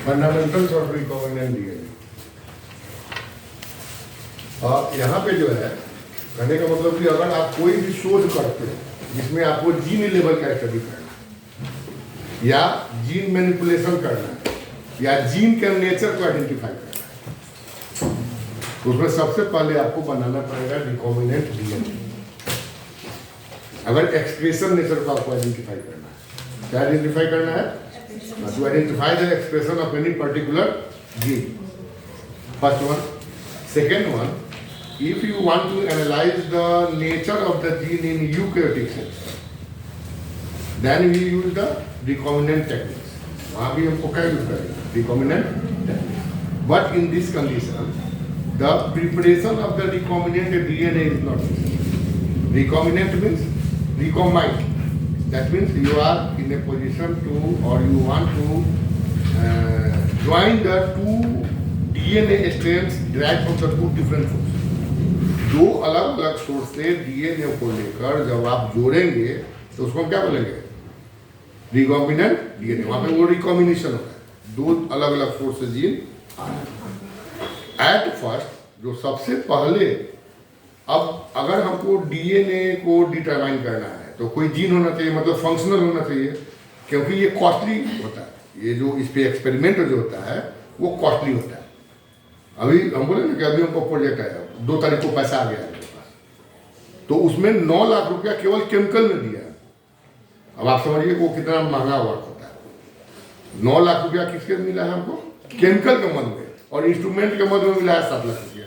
Fundamentals of recombinant DNA. और यहाँ पे जो है कहने का मतलब कि अगर आप कोई भी शोध करते हैं जिसमें आपको जीन लेवल का स्टडी करना है या जीन मैनिपुलेशन करना है या जीन के नेचर को आइडेंटिफाई करना है, तो उसमें सबसे पहले आपको बनाना पड़ेगा रिकॉम्बिनेंट डीएनए। अगर एक्सप्रेशन नेचर को आपको आइडेंटिफाई करना है, क्या आइडेंटिफाई करना है? To identify the expression of any particular gene. First one. Second one, if you want to analyze the nature of the gene in eukaryotic cells, then we use the recombinant techniques. वहाँ भी हमको क्या use करेंगे? Recombinant techniques. But in this condition, the preparation of the recombinant DNA is not necessary. Recombinant means recombine. That means you are in a position to, or you want to join the two DNA strands derived from the two different sources. दो अलग अलग source से DNA को लेकर जब आप जोड़ेंगे तो उसको हम क्या बोलेंगे? Recombinant DNA. वहां पे वो रिकॉम्बिनेशन होता है, दो अलग अलग सोर्स से जीन आ रहा है। एट फर्स्ट जो सबसे पहले, अब अगर हमको डीएनए को डिटरमाइन करना है तो कोई जीन होना चाहिए, मतलब फंक्शनल होना चाहिए, क्योंकि ये कॉस्टली होता है। ये जो इस पे एक्सपेरिमेंट जो होता है वो कॉस्टली होता है। अभी हम बोले ना कि अभी हमको प्रोजेक्ट आया, 2 तारीख को पैसा आ गया मेरे पास, तो उसमें 9 लाख रुपया केवल केमिकल में दिया। अब आप समझिए वो कितना महंगा वर्क होता है। 9 लाख रुपया किसके मिला है हमको? केमिकल के मद में, और इंस्ट्रूमेंट के मद में मिला है 7 लाख रुपया।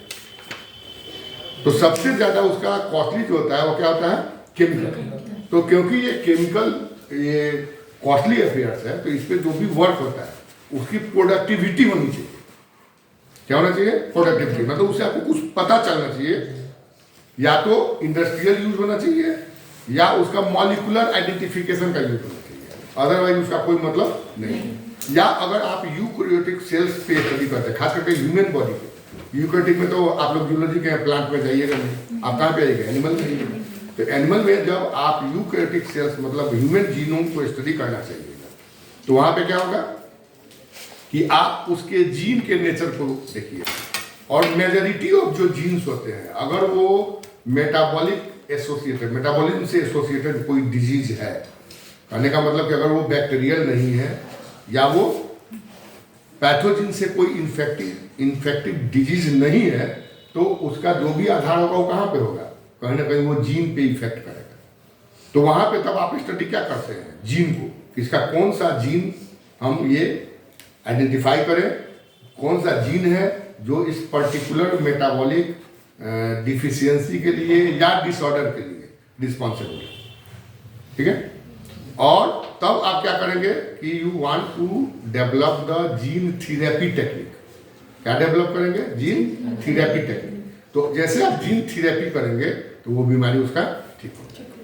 तो सबसे ज्यादा उसका कॉस्टली जो होता है वो क्या होता है? केमिकल। तो क्योंकि ये केमिकल, ये कॉस्टली अफेयर्स है, तो इस पे जो भी वर्क होता है उसकी प्रोडक्टिविटी होनी चाहिए। क्या होना चाहिए? प्रोडक्टिविटी। मतलब उससे आपको कुछ पता चलना चाहिए, या तो इंडस्ट्रियल यूज होना चाहिए या उसका मॉलिक्यूलर आइडेंटिफिकेशन का यूज होना चाहिए, अदरवाइज उसका कोई मतलब नहीं। या अगर आप यूकैरियोटिक सेल्स पे स्टडी करते हैं, खास करके ह्यूमन बॉडी पे, यूकैरियोटिक में तो आप लोग जूलॉजी के प्लांट में जाइएगा नहीं, आप कहाँ पे आइएगा? एनिमल में जाइएगा। तो एनिमल में जब आप यूकैरियोटिक सेल्स मतलब ह्यूमन जीनोम को स्टडी करना चाहिए, तो वहां पे क्या होगा कि आप उसके जीन के नेचर को देखिए, और मेजॉरिटी ऑफ जो जीन्स होते हैं अगर वो मेटाबॉलिक एसोसिएटेड, मेटाबॉलिज्म से एसोसिएटेड कोई डिजीज है, कहने का मतलब कि अगर वो बैक्टीरियल नहीं है या वो पैथोजिन से कोई इन्फेक्टिव डिजीज नहीं है, तो उसका जो भी आधार होगा वो कहाँ पे होगा? कहीं ना कहीं वो जीन पे इफेक्ट करेगा। तो वहां पे तब आप स्टडी क्या करते हैं? जीन को, इसका कौन सा जीन हम ये आइडेंटिफाई करें, कौन सा जीन है जो इस पर्टिकुलर मेटाबॉलिक डिफिशियंसी के लिए या डिसऑर्डर के लिए रिस्पॉन्सिबल है। ठीक है? और तब आप क्या करेंगे कि you want to develop the gene therapy technique. क्या डेवलप करेंगे? Gene therapy technique. तो जैसे आप जीन थेरेपी करेंगे तो वो बीमारी उसका ठीक हो जाएगा।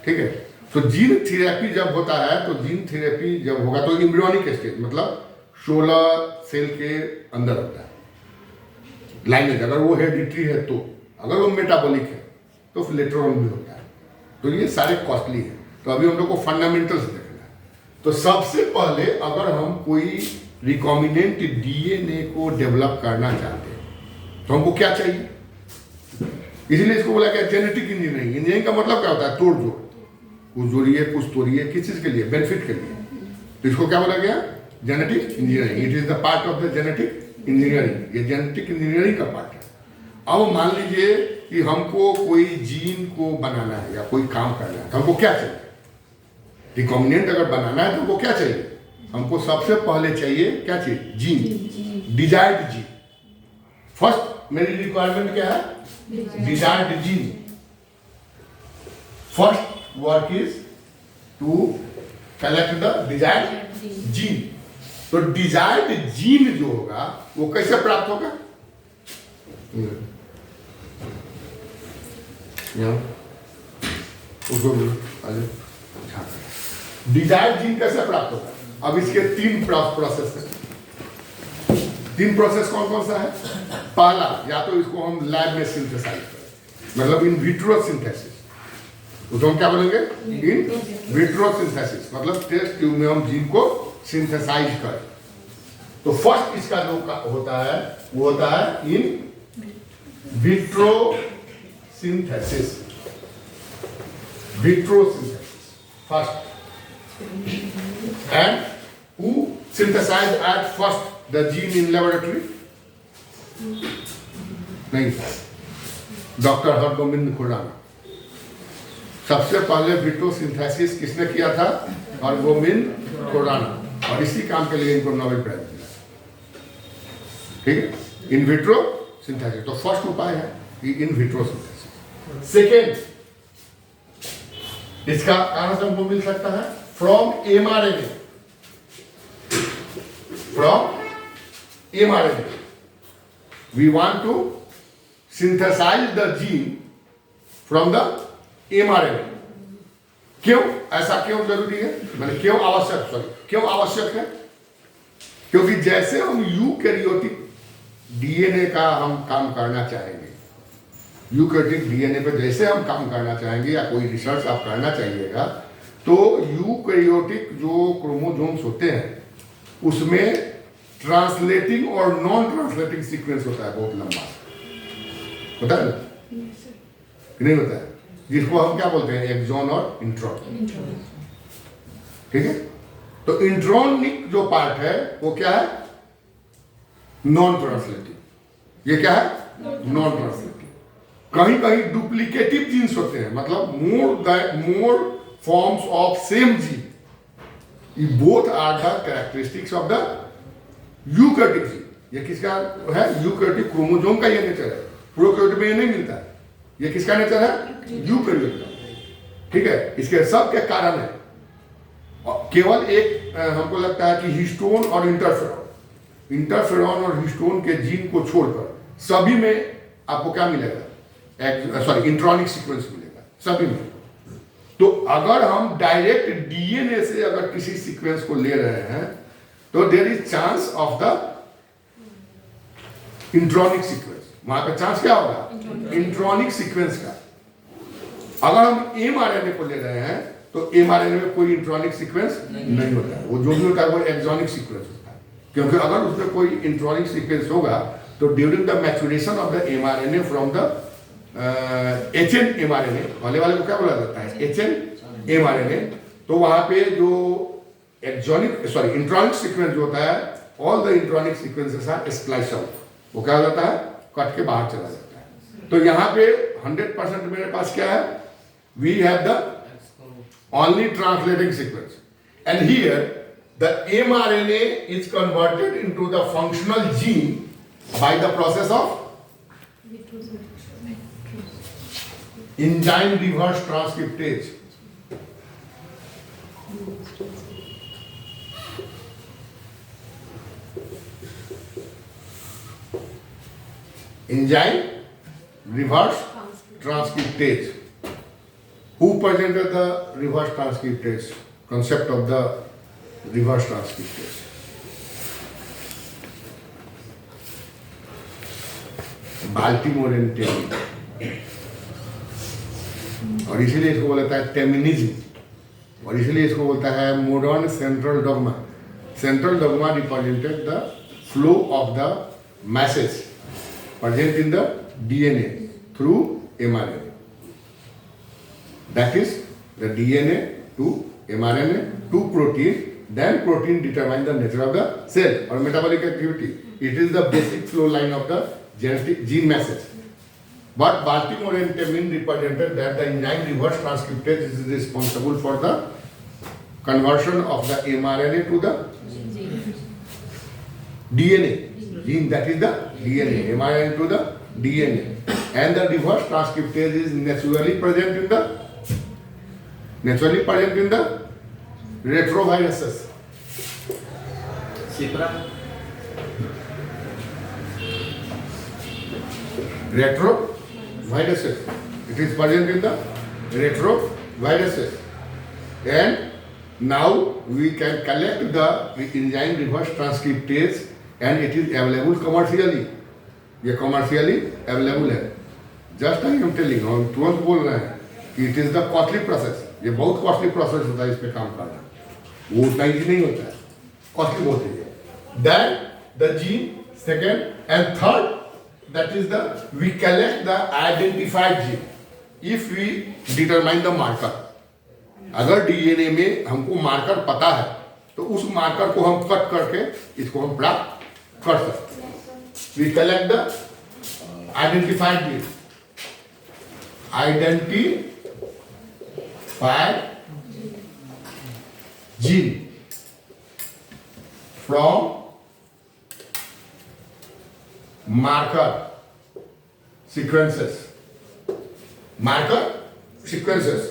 ठीक है? तो जीन थेरेपी जब होता है, तो जीन थेरेपी जब होगा तो एम्ब्रियोनिक स्टेज, मतलब 16 सेल के अंदर होता है लाइनेज। अगर वो हेरिडिटरी है, तो अगर वो मेटाबॉलिक है तो फिर लेटर ऑन भी होता है। तो ये सारे कॉस्टली है। तो अभी हम लोग को फंडामेंटल्स देखना है। तो सबसे पहले अगर हम कोई रिकॉम्बिनेंट डीएनए को डेवलप करना चाहते हैं तो हमको क्या चाहिए? इसीलिए इसको बोला गया जेनेटिक इंजीनियरिंग। इंजीनियरिंग का मतलब क्या होता है? तोड़ जोड़, कुछ जोड़िए कुछ तोड़िए, किस चीज के लिए? बेनिफिट के लिए। तो इसको क्या बोला गया? Genetic engineering. It is the part of the genetic engineering. ये जेनेटिक इंजीनियरिंग का पार्ट है। अब मान लीजिए कि हमको कोई जीन को बनाना है या कोई काम करना है, तो हमको क्या चाहिए? रिकॉम्बिनेंट अगर बनाना है तो हमको क्या चाहिए? हमको सबसे पहले चाहिए क्या चाहिए? Gene, desired gene. फर्स्ट मेरी रिक्वायरमेंट क्या है? Desired gene. First work is to collect the desired gene. तो डिजायर्ड जीन जो होगा वो कैसे प्राप्त होगा? डिजायर्ड जीन कैसे प्राप्त होगा? अब इसके 3 प्रोसेस है। 3 प्रोसेस कौन कौन सा है? पहला, या तो इसको हम लैब में सिंथेसाइज करें, मतलब इन विट्रो सिंथेसिस। उसको हम क्या बोलेंगे? इन विट्रो सिंथेसिस, मतलब टेस्ट ट्यूब में हम जीन को सिंथेसाइज करें। तो फर्स्ट इसका जो होता है वो होता है in vitro synthesis, vitro synthesis first, and who synthesize at first the gene in laboratory? नहीं, डॉक्टर हरगोविंद खुराना। सबसे पहले विट्रो सिंथेसिस किसने किया था? हरगोविंद खुराना, और इसी काम के लिए इनको नोबेल प्राइज मिला। ठीक है, इन विट्रो सिंथेसिस। तो फर्स्ट उपाय है कि इन विट्रो सिंथेसिस। सेकेंड, इसका कारण से हमको मिल सकता है from mRNA, from mRNA we want to synthesize the gene from the mRNA. क्यों ऐसा क्यों जरूरी है, मैंने क्यों आवश्यक, सॉरी क्यों आवश्यक है? क्योंकि जैसे हम यूकैरियोटिक डीएनए का हम काम करना चाहेंगे, यूकैरियोटिक डीएनए पे जैसे हम काम करना चाहेंगे या कोई रिसर्च आप करना चाहिएगा, तो यूकैरियोटिक जो क्रोमोसोम्स होते हैं उसमें ट्रांसलेटिंग और नॉन ट्रांसलेटिंग सीक्वेंस होता है, बहुत लंबा होता है ना, नहीं होता है, जिसको हम क्या बोलते हैं एक्सॉन और इंट्रॉन। ठीक है, तो इंट्रोनिक जो पार्ट है वो क्या है? Non translative. ये क्या है? Non translative. कहीं कहीं डुप्लीकेटिव जीन्स होते हैं, मतलब more forms of same gene, both are the characteristics of the eukaryotic gene. ये किसका है? यूकैरियोटिक क्रोमोसोम का ये नेचर है, प्रोकैरियोट में ये नहीं मिलता है। ये किसका नेचर है? यूकैरियोट का। ठीक है, इसके सब के कारण है, केवल एक हमको लगता है कि हिस्टोन और इंटरफेरॉन और हिस्टोन के जीन को छोड़कर सभी में आपको क्या मिलेगा? सॉरी इंट्रॉनिक सीक्वेंस मिलेगा सभी में। तो अगर हम डायरेक्ट डीएनए से अगर किसी सीक्वेंस को ले रहे हैं तो there is chance of the intronic sequence. वहां पे चांस क्या होगा? इंट्रॉनिक सीक्वेंस का। अगर हम एमआरएनए को ले रहे हैं तो एमआरएनए में कोई इंट्रॉनिक सीक्वेंस नहीं होता है, वो जो भी होता है वो एक्सॉनिक सीक्वेंस होता है। क्योंकि अगर उसमें कोई इंट्रॉनिक सीक्वेंस होगा तो during the maturation of the mRNA from the HN mRNA, वाले को क्या बोला जाता है? HN mRNA. तो वहां पे जो एक्सॉनिक सॉरी इंट्रॉनिक सीक्वेंस जो होता है, all the intronic sequences are splice out, वो क्या हो जाता है? कट के बाहर चला जाता है। तो यहाँ पे 100% मेरे पास क्या है? We have the only translating sequence, and here the mRNA is converted into the functional gene by the process of enzyme reverse transcriptase. Enzyme reverse transcriptase. Who presented the reverse transcriptase? Concept of the reverse transcriptase. Baltimore and Temin, और इसीलिए इसको बोलता है टेमिनिज्म, और इसीलिए इसको बोलता है modern central dogma. Central dogma represented the flow of the message present in the DNA through mRNA. That is the DNA to mRNA to protein, then protein determines the nature of the cell or metabolic activity. It is the basic flow line of the genetic gene message. But Baltimore and Temin represented that the enzyme reverse transcriptase is responsible for the conversion of the mRNA to the DNA. Gene, that is the DNA, mRNA to the DNA, and the reverse transcriptase is naturally present in the retroviruses. Retroviruses. It is present in the retroviruses, and now we can collect the enzyme reverse transcriptase. And it is available commercially. ये commercially available है. Just I am telling you, हम तुरंत बोल रहे हैं कि it is the costly process. ये बहुत costly process होता है इस पे काम करना. वो उतना easy नहीं होता है. Costly बहुत है. Then the gene, second, and third, that is the we collect the identified gene if we determine the marker. अगर डीएनए में हमको मार्कर पता है तो उस मार्कर को हम कट करके इसको हम प्राप्त कर सकते हैं. We collect the identified gene. Identified gene from marker sequences. Marker sequences.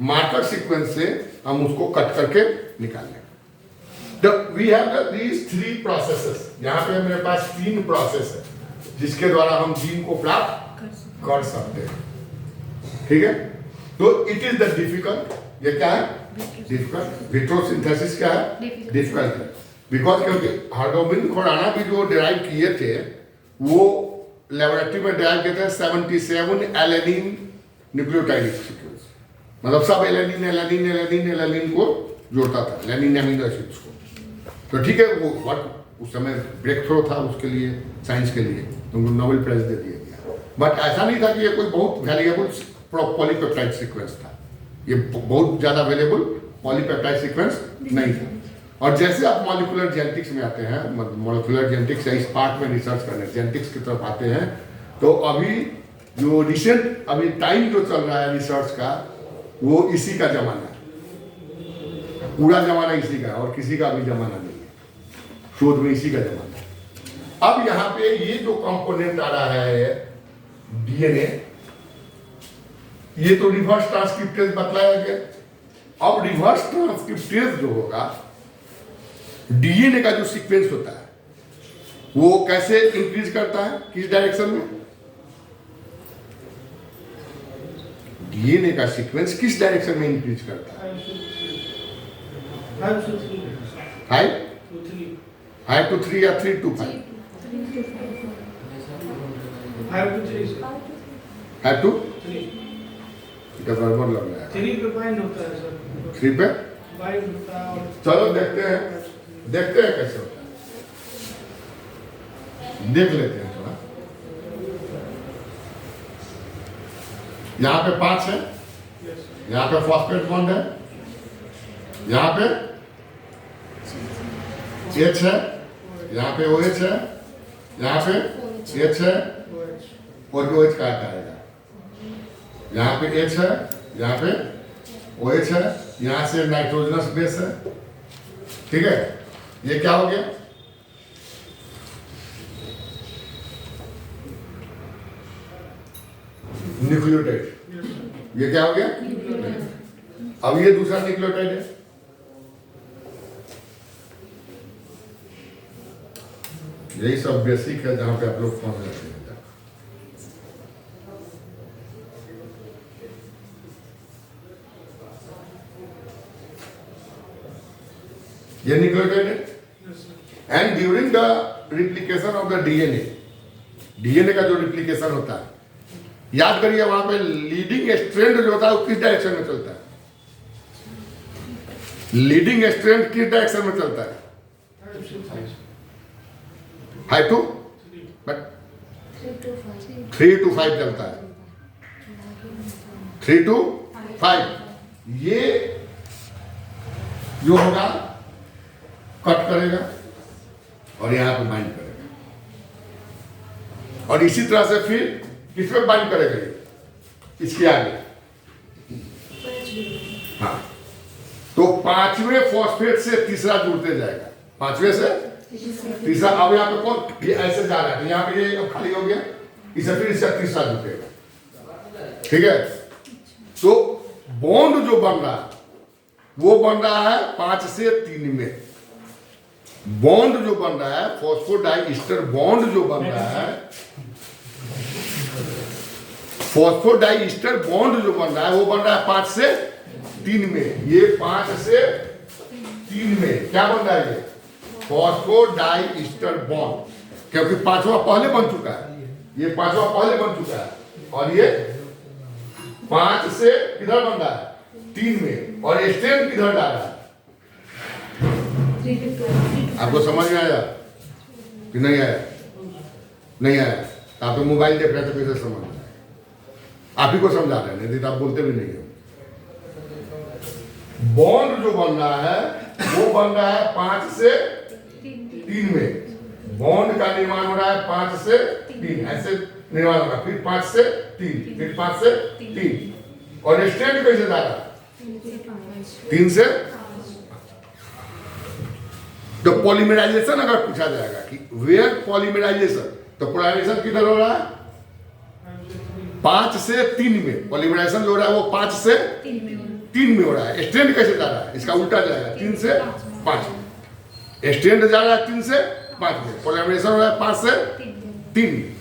Marker sequence से हम उसको कट करके निकाल लेंगे. We have these 3 processes. यहाँ पे मेरे पास 3 प्रोसेस है जिसके द्वारा हम जीन को प्राप्त कर सकते हैं. ठीक है. तो इट इज द डिफिकल्ट. ये क्या है? डिफिकल्ट. विट्रोसिंथेसिस क्या है? डिफिकल्ट है. बिकॉज क्योंकि हरगोबिंद खुराना भी जो डिराइव किए थे वो लेबोरेटरी में डिराइव किए थे 77 एलेनिन न्यूक्लियोटाइड सीक्वेंस. मतलब सब एलेनिन को जोड़ता था, एलेनिन अमीनो एसिड्स को. तो ठीक है, वो व्हाट उस समय ब्रेक थ्रो था उसके लिए, साइंस के लिए, तो उनको नोबेल प्राइज दे दिया गया. बट ऐसा नहीं था कि ये कोई बहुत वैल्यूएबल पॉलीपेप्टाइड सीक्वेंस था. ये बहुत ज़्यादा वैल्यूएबल पॉलीपेप्टाइड सीक्वेंस नहीं था. और जैसे आप मॉलिकुलर जेनेटिक्स में आते हैं, मॉलिकुलर जेनेटिक्स या इस पार्ट में रिसर्च करने जेनेटिक्स की तरफ आते हैं, तो अभी जो रिसेंट अभी टाइम जो चल रहा है रिसर्च का, वो इसी का जमाना है. पूरा जमाना इसी का है और किसी का भी जमाना नहीं है. शोध में इसी का जमाना है. अब यहाँ पे ये जो कंपोनेंट आ रहा है डीएनए, ये तो रिवर्स ट्रांसक्रिप्टेज बतलाया गया. अब रिवर्स ट्रांसक्रिप्टेज जो होगा, डीएनए का जो सीक्वेंस होता है वो कैसे इंक्रीज करता है, किस डायरेक्शन में? डीएनए का सीक्वेंस किस डायरेक्शन में इंक्रीज करता है? 5 to 3 या 3 to 5? 5 to 3. गड़बड़ लग रहा है. 3 पे बाइंड होता है सर. 3 पे बाइंड होता है. चलो देखते हैं कैसे होता है. देख लेते हैं थोड़ा. यहाँ पे 5 है, यहाँ पे फॉस्फेट बॉन्ड है, यहाँ पे H है, यहाँ पे OH है, यहाँ पे H है और OH का आएगा. यहाँ पे H है, यहाँ पे OH है, यहाँ से नाइट्रोजनस बेस है. ठीक है. ये क्या हो गया? न्यूक्लियोटाइड. ये क्या हो गया? अब ये दूसरा न्यूक्लियोटाइड है. यही सब बेसिक है जहां पे आप लोग पहुंच जाते हैं. ये न्यूक्लियोटाइड है. And during the replication of the DNA का जो रिप्लिकेशन होता है, याद करिए वहां पे लीडिंग स्ट्रैंड जो होता है वो किस डायरेक्शन में चलता है? लीडिंग स्ट्रैंड किस डायरेक्शन में चलता है? 5 to 3 to 5 चलता है. 3 to 5 ये जो होगा कट करेगा और यहां पे बाइंड करेगा. और इसी तरह से फिर किस पे बाइंड करेगा? इसके आगे. हाँ. तो 5वें फॉस्फेट से तीसरा जुड़ते जाएगा. 5वें से तीसरा. अब यहाँ पे कौन ये ऐसे जा रहा है, यहाँ पे ये अब खाली हो गया, इसे फिर इससे तीसरा जुटेगा. ठीक है. तो बॉन्ड जो बन रहा है वो बन रहा है 5 से 3 में. बॉन्ड जो बन रहा है फॉस्फोडाइस्टर बॉन्ड जो बन रहा है, फॉस्फोडाइस्टर बॉन्ड जो बन रहा है वो बन रहा है 5 से 3 में. ये 5 से 3 में क्या बन रहा है? ये फॉस्फोडाइस्टर बॉन्ड, क्योंकि 5वां पहले बन चुका है. ये 5वां पहले बन चुका है और ये 5 से किधर बन रहा है? 3 में. और स्ट्रेंथ किधर जा रहा है? आपको समझ में आया? कि नहीं आया? नहीं आया। आप तो मोबाइल देख रहे थे, कैसे समझ में आएगा? आप ही को समझा रहे हैं, नहीं तो आप बोलते भी नहीं हो। बॉन्ड जो बन रहा है वो बन रहा है 5 से 3 में। बॉन्ड का निर्माण हो रहा है 5 से 3, ऐसे निर्माण होगा, फिर 5 से 3, फिर 5 से 3। और स्ट्रेंथ कैसे जा रहा है? 3 से। तो पॉलीमराइजेशन अगर पूछा जाएगा कि वेयर पॉलीमराइजेशन, तो पोलराइजेशन किधर हो रहा है? 5 से 3 में। पॉलीमराइजेशन जो हो रहा है वो 5 से 3 में हो रहा है। स्ट्रेंथ कैसे जा रहा है? इसका उल्टा जाएगा, 3 से 5 में। स्ट्रेंथ जा रहा है 3 से 5 में, पॉलीमराइजेशन हो रहा है 5 से 3 में।